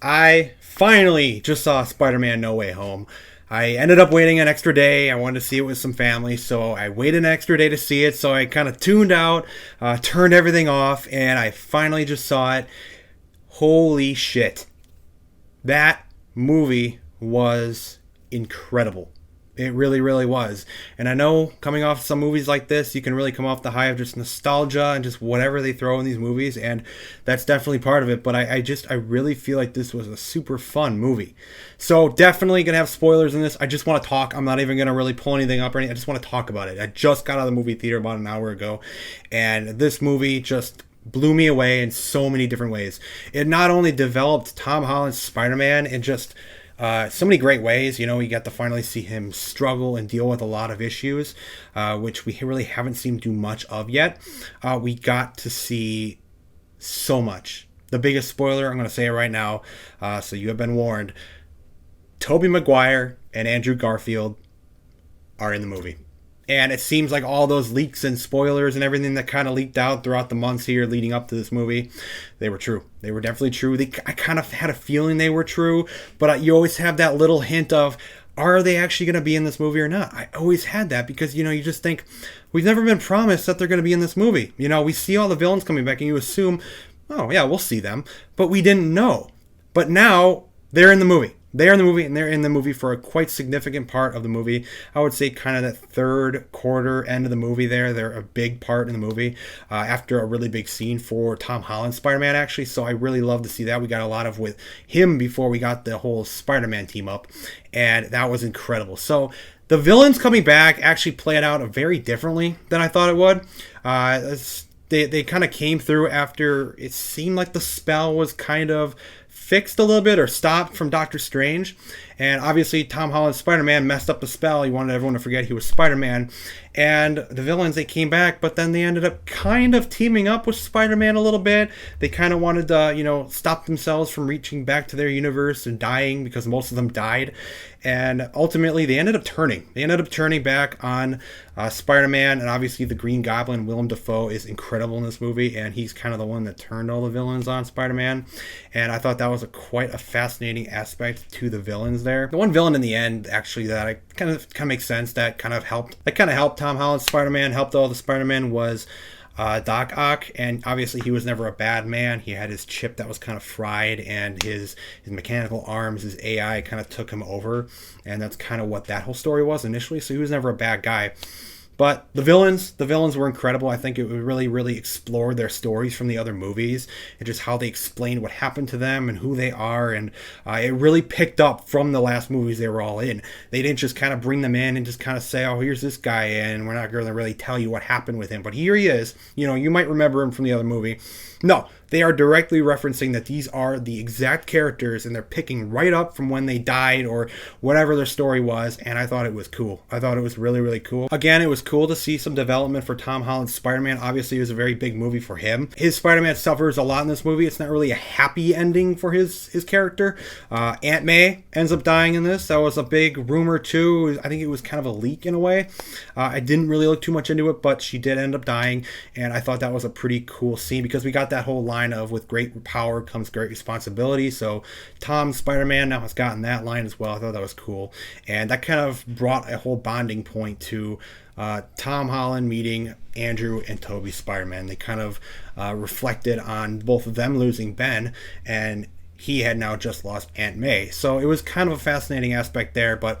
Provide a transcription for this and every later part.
I finally just saw Spider-Man No Way Home. I ended up waiting an extra day. I wanted to see it with some family, so I waited an extra day to see it. So I kind of tuned out, turned everything off, and I finally just saw it. Holy shit. That movie was incredible. It really, really was. And I know coming off some movies like this, you can really come off the high of just nostalgia and just whatever they throw in these movies. And that's definitely part of it. But I really feel like this was a super fun movie. So definitely going to have spoilers in this. I just want to talk. I'm not even going to really pull anything up or anything. I just want to talk about it. I just got out of the movie theater about an hour ago. And this movie just blew me away in so many different ways. It not only developed Tom Holland's Spider-Man in just so many great ways. You know, we got to finally see him struggle and deal with a lot of issues, which we really haven't seen do much of yet. We got to see so much. The biggest spoiler, I'm going to say it right now, so you have been warned. Tobey Maguire and Andrew Garfield are in the movie. And it seems like all those leaks and spoilers and everything that kind of leaked out throughout the months here leading up to this movie, they were true. They were definitely true. I kind of had a feeling they were true, but you always have that little hint of, are they actually going to be in this movie or not? I always had that because, you know, you just think, we've never been promised that they're going to be in this movie. You know, we see all the villains coming back and you assume, oh, yeah, we'll see them. But we didn't know. But now they're in the movie. They're in the movie, and they're in the movie for a quite significant part of the movie. I would say kind of that third quarter end of the movie there. They're a big part in the movie after a really big scene for Tom Holland's Spider-Man, actually. So I really love to see that. We got a lot of with him before we got the whole Spider-Man team up, and that was incredible. So the villains coming back actually played out very differently than I thought it would. They kind of came through after it seemed like the spell was kind of fixed a little bit or stopped from Doctor Strange. And obviously Tom Holland's Spider-Man messed up the spell. He wanted everyone to forget he was Spider-Man. And the villains, they came back, but then they ended up kind of teaming up with Spider-Man a little bit. They kind of wanted to, stop themselves from reaching back to their universe and dying because most of them died. And ultimately, they ended up turning. They ended up turning back on Spider-Man, and obviously the Green Goblin, Willem Dafoe, is incredible in this movie, and he's kind of the one that turned all the villains on Spider-Man. And I thought that was quite a fascinating aspect to the villains there. The one villain in the end, actually, that I kind of makes sense, that kind of helped Tom Holland's Spider-Man, helped all the Spider-Man, was Doc Ock. And obviously he was never a bad man. He had his chip that was kind of fried, and his mechanical arms, his AI kind of took him over, and that's kind of what that whole story was initially. So he was never a bad guy. But the villains were incredible. I think it really, really explored their stories from the other movies and just how they explained what happened to them and who they are. And it really picked up from the last movies they were all in. They didn't just kind of bring them in and just kind of say, oh, here's this guy, and we're not going to really tell you what happened with him. But here he is. You know, you might remember him from the other movie. No, they are directly referencing that these are the exact characters, and they're picking right up from when they died or whatever their story was, and I thought it was cool. I thought it was really, really cool. Again, it was cool to see some development for Tom Holland's Spider-Man. Obviously, it was a very big movie for him. His Spider-Man suffers a lot in this movie. It's not really a happy ending for his character. Aunt May ends up dying in this. That was a big rumor, too. I think it was kind of a leak in a way. I didn't really look too much into it, but she did end up dying, and I thought that was a pretty cool scene because we got that whole line of, with great power comes great responsibility. So Tom Spider-Man now has gotten that line as well. I thought that was cool, and that kind of brought a whole bonding point to Tom Holland meeting Andrew and Tobey Spider-Man. They kind of reflected on both of them losing Ben, and he had now just lost Aunt May. So it was kind of a fascinating aspect there, but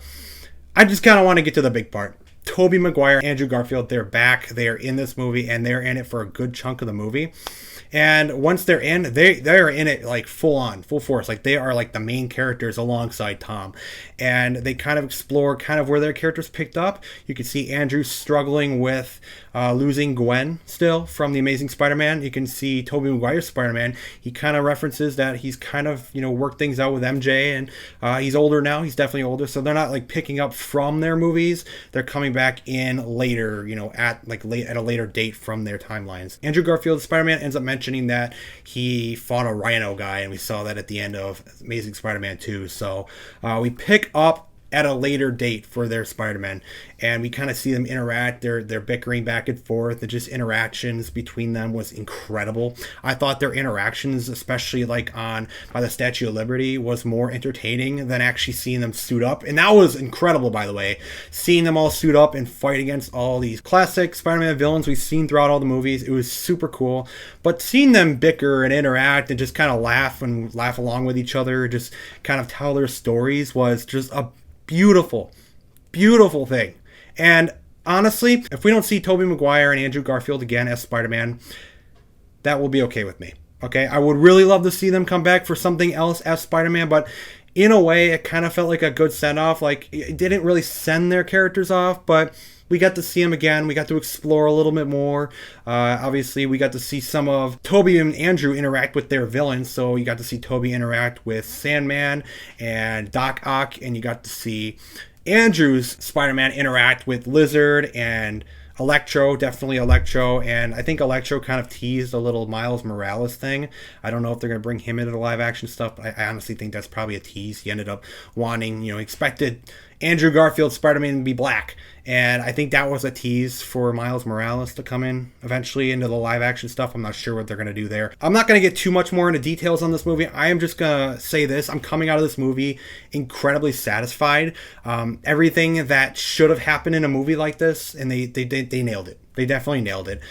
I just kind of want to get to the big part. Tobey Maguire, Andrew Garfield, they're back. They're in this movie, and they're in it for a good chunk of the movie. And once they're in, they're in it like full force. Like they are like the main characters alongside Tom. And they kind of explore kind of where their characters picked up. You can see Andrew struggling with losing Gwen still from The Amazing Spider-Man. You can see Tobey Maguire's Spider-Man. He kind of references that he's kind of, worked things out with MJ, and he's older now. He's definitely older. So they're not like picking up from their movies. They're coming back in later, at a later date from their timelines. Andrew Garfield, Spider-Man, ends up mentioning that he fought a rhino guy, and we saw that at the end of Amazing Spider-Man 2. So we pick up at a later date for their Spider-Man, and we kind of see them interact. They're bickering back and forth, and just interactions between them was incredible. I thought their interactions, especially like on by the Statue of Liberty, was more entertaining than actually seeing them suit up, and that was incredible, by the way. Seeing them all suit up and fight against all these classic Spider-Man villains we've seen throughout all the movies, it was super cool. But seeing them bicker and interact and just kind of laugh along with each other, just kind of tell their stories, was just a beautiful thing. And honestly, if we don't see Tobey Maguire and Andrew Garfield again as Spider-Man, that will be okay with me. Okay, I would really love to see them come back for something else as Spider-Man, but in a way, it kind of felt like a good send-off. Like, it didn't really send their characters off, but we got to see them again. We got to explore a little bit more. Obviously, we got to see some of Tobey and Andrew interact with their villains. So you got to see Tobey interact with Sandman and Doc Ock, and you got to see Andrew's Spider-Man interact with Lizard and Electro, definitely Electro, and I think Electro kind of teased a little Miles Morales thing. I don't know if they're going to bring him into the live action stuff, but I honestly think that's probably a tease. He ended up wanting, expected Andrew Garfield Spider-Man to be black, and I think that was a tease for Miles Morales to come in eventually into the live action stuff. I'm not sure what they're going to do there. I'm not going to get too much more into details on this movie. I am just going to say this. I'm coming out of this movie incredibly satisfied. Everything that should have happened in a movie like this, and they nailed it. They definitely nailed it.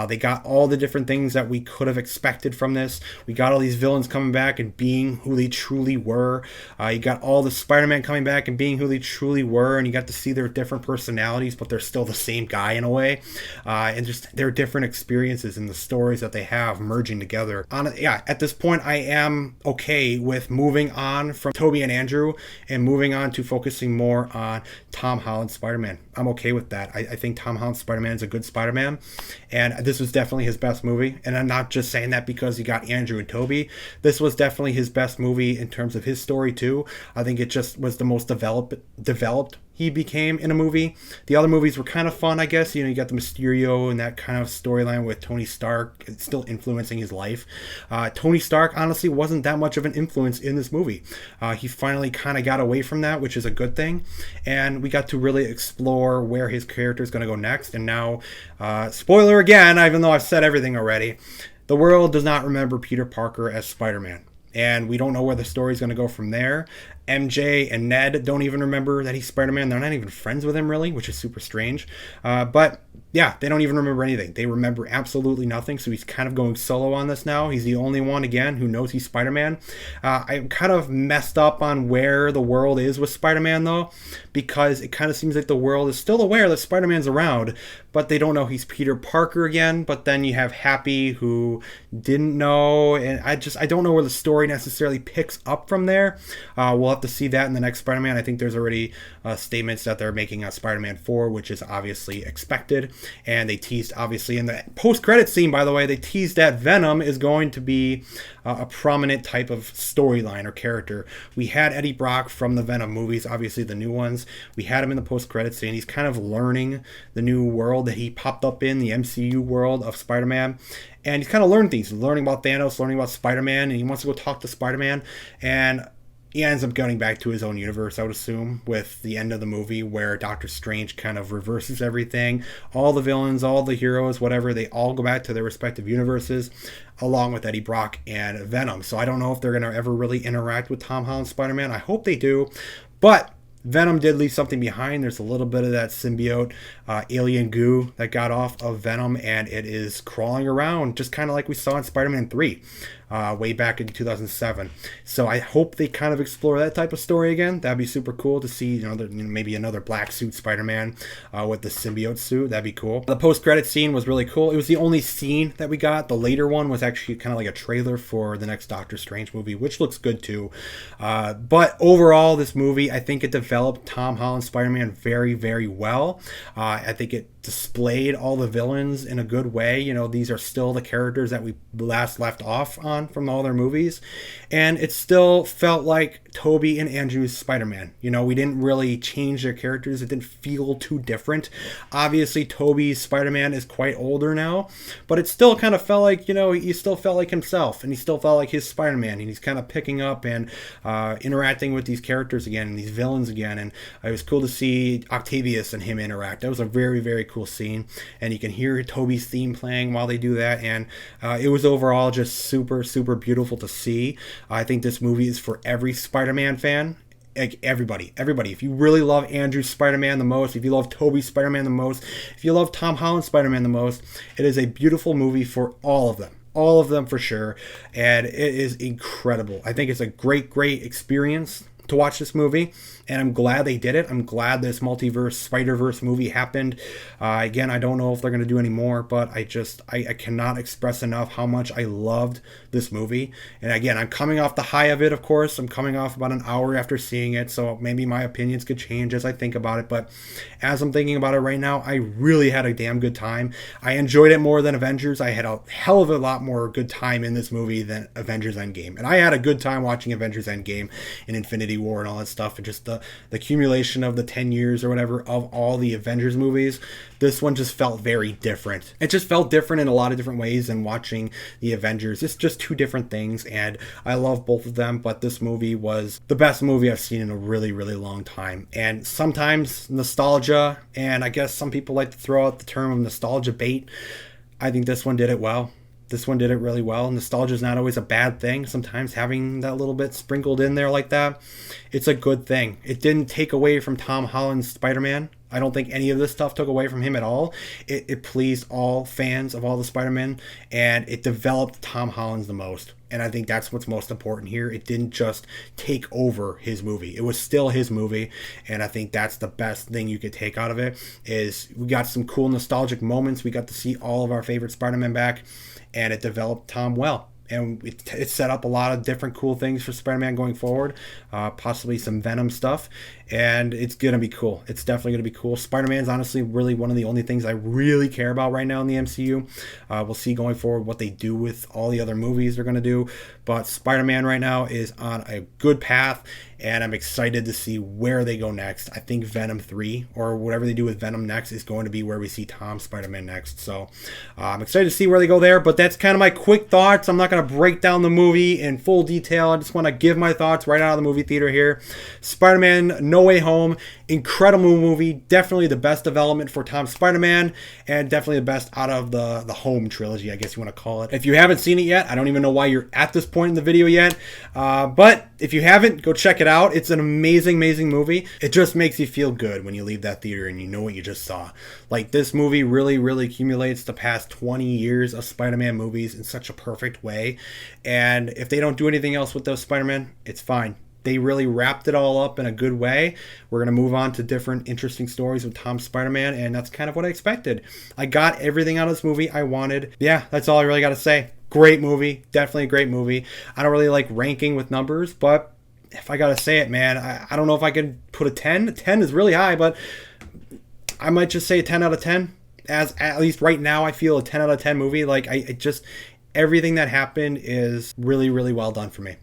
They got all the different things that we could have expected from this. We got all these villains coming back and being who they truly were. You got all the Spider-Man coming back and being who they truly were, and you got to see their different personalities, but they're still the same guy in a way. And just their different experiences and the stories that they have merging together. At this point, I am okay with moving on from Tobey and Andrew and moving on to focusing more on Tom Holland's Spider-Man. I'm okay with that. I think Tom Holland's Spider-Man is a good Spider-Man, and this was definitely his best movie. And I'm not just saying that because you got Andrew and Tobey. This was definitely his best movie in terms of his story too. I think it just was the most developed he became in a movie. The other movies were kind of fun, I guess. You got the Mysterio and that kind of storyline with Tony Stark still influencing his life. Tony Stark honestly wasn't that much of an influence in this movie. He finally kind of got away from that, which is a good thing. And we got to really explore where his character is going to go next. And now, spoiler again, even though I've said everything already, the world does not remember Peter Parker as Spider-Man. And we don't know where the story is going to go from there. MJ and Ned don't even remember that he's Spider-Man. They're not even friends with him, really, which is super strange. But yeah, they don't even remember anything. They remember absolutely nothing. So he's kind of going solo on this now. He's the only one, again, who knows he's Spider-Man. I'm kind of messed up on where the world is with Spider-Man, though, because it kind of seems like the world is still aware that Spider-Man's around, but they don't know he's Peter Parker again. But then you have Happy, who didn't know, and I don't know where the story necessarily picks up from there. We'll have to see that in the next Spider-Man. I think there's already statements that they're making on Spider-Man 4, which is obviously expected. And they teased, obviously, in the post-credit scene, by the way, they teased that Venom is going to be a prominent type of storyline or character. We had Eddie Brock from the Venom movies, obviously the new ones. We had him in the post-credit scene. He's kind of learning the new world that he popped up in, the MCU world of Spider-Man. And he's kind of learned things. He's learning about Thanos, learning about Spider-Man, and he wants to go talk to Spider-Man. And he ends up going back to his own universe, I would assume, with the end of the movie where Doctor Strange kind of reverses everything. All the villains, all the heroes, whatever, they all go back to their respective universes, along with Eddie Brock and Venom. So I don't know if they're going to ever really interact with Tom Holland's Spider-Man. I hope they do. But Venom did leave something behind. There's a little bit of that symbiote alien goo that got off of Venom, and it is crawling around, just kind of like we saw in Spider-Man 3 way back in 2007. So I hope they kind of explore that type of story again. That'd be super cool to see, maybe another black suit Spider-Man with the symbiote suit. That'd be cool. The post-credit scene was really cool. It was the only scene that we got. The later one was actually kind of like a trailer for the next Doctor Strange movie, which looks good too. But overall, this movie, I think it developed Tom Holland's Spider-Man very, very well. I think it displayed all the villains in a good way. You know, these are still the characters that we last left off on from all their movies, and it still felt like Tobey and Andrew's Spider-Man. You know, we didn't really change their characters. It didn't feel too different. Obviously, Tobey's Spider-Man is quite older now, but it still kind of felt like, you know, he still felt like himself, and he still felt like his Spider-Man, and he's kind of picking up and interacting with these characters again and these villains again. And it was cool to see Octavius and him interact. That was a very, very cool scene, and you can hear Tobey's theme playing while they do that, and it was overall just super, super beautiful to see. I think this movie is for every Spider-Man fan. Like everybody. If you really love Andrew's Spider-Man the most, if you love Tobey's Spider-Man the most, if you love Tom Holland's Spider-Man the most, it is a beautiful movie for all of them. All of them for sure. And it is incredible. I think it's a great, great experience to watch this movie, and I'm glad they did it. I'm glad this multiverse Spider-Verse movie happened. Again, I don't know if they're going to do any more, but I cannot express enough how much I loved this movie. And again, I'm coming off the high of it, of course. I'm coming off about an hour after seeing it, so maybe my opinions could change as I think about it. But as I'm thinking about it right now, I really had a damn good time. I enjoyed it more than Avengers. I had a hell of a lot more good time in this movie than Avengers Endgame. And I had a good time watching Avengers Endgame and Infinity War and all that stuff, and just the accumulation of the 10 years or whatever of all the Avengers movies. This one just felt very different. It just felt different in a lot of different ways than watching the Avengers. It's just two different things, and I love both of them, but this movie was the best movie I've seen in a really, really long time. And sometimes nostalgia, and I guess some people like to throw out the term of nostalgia bait. I think this one did it well. This one did it really well. Nostalgia is not always a bad thing. Sometimes having that little bit sprinkled in there like that, it's a good thing. It didn't take away from Tom Holland's Spider-Man. I don't think any of this stuff took away from him at all. It pleased all fans of all the Spider-Man, and it developed Tom Holland's the most. And I think that's what's most important here. It didn't just take over his movie. It was still his movie, and I think that's the best thing you could take out of it, is we got some cool nostalgic moments. We got to see all of our favorite Spider-Man back, and it developed Tom well. And it set up a lot of different cool things for Spider-Man going forward, possibly some Venom stuff, and it's going to be cool. It's definitely going to be cool. Spider-Man's honestly really one of the only things I really care about right now in the MCU. We'll see going forward what they do with all the other movies they're going to do, but Spider-Man right now is on a good path, and I'm excited to see where they go next. I think Venom 3, or whatever they do with Venom next, is going to be where we see Tom Spider-Man next. So I'm excited to see where they go there, but that's kind of my quick thoughts. I'm not going to break down the movie in full detail. I just want to give my thoughts right out of the movie theater here. Spider-Man No Way Home, incredible movie. Definitely the best development for Tom Spider-Man, and definitely the best out of the Home trilogy, I guess you want to call it. If you haven't seen it yet, I don't even know why you're at this point in the video yet, but if you haven't, go check it out. It's an amazing, amazing movie. It just makes you feel good when you leave that theater and you know what you just saw. Like, this movie really, really accumulates the past 20 years of Spider-Man movies in such a perfect way. And if they don't do anything else with those Spider-Man, it's fine. They really wrapped it all up in a good way. We're going to move on to different interesting stories with Tom Spider-Man, and that's kind of what I expected. I got everything out of this movie I wanted. Yeah, that's all I really got to say. Great movie. Definitely a great movie. I don't really like ranking with numbers, but if I got to say it, man, I don't know if I could put a 10. 10 is really high, but I might just say a 10 out of 10. As at least right now, I feel a 10 out of 10 movie. Like, I just, everything that happened is really, really well done for me.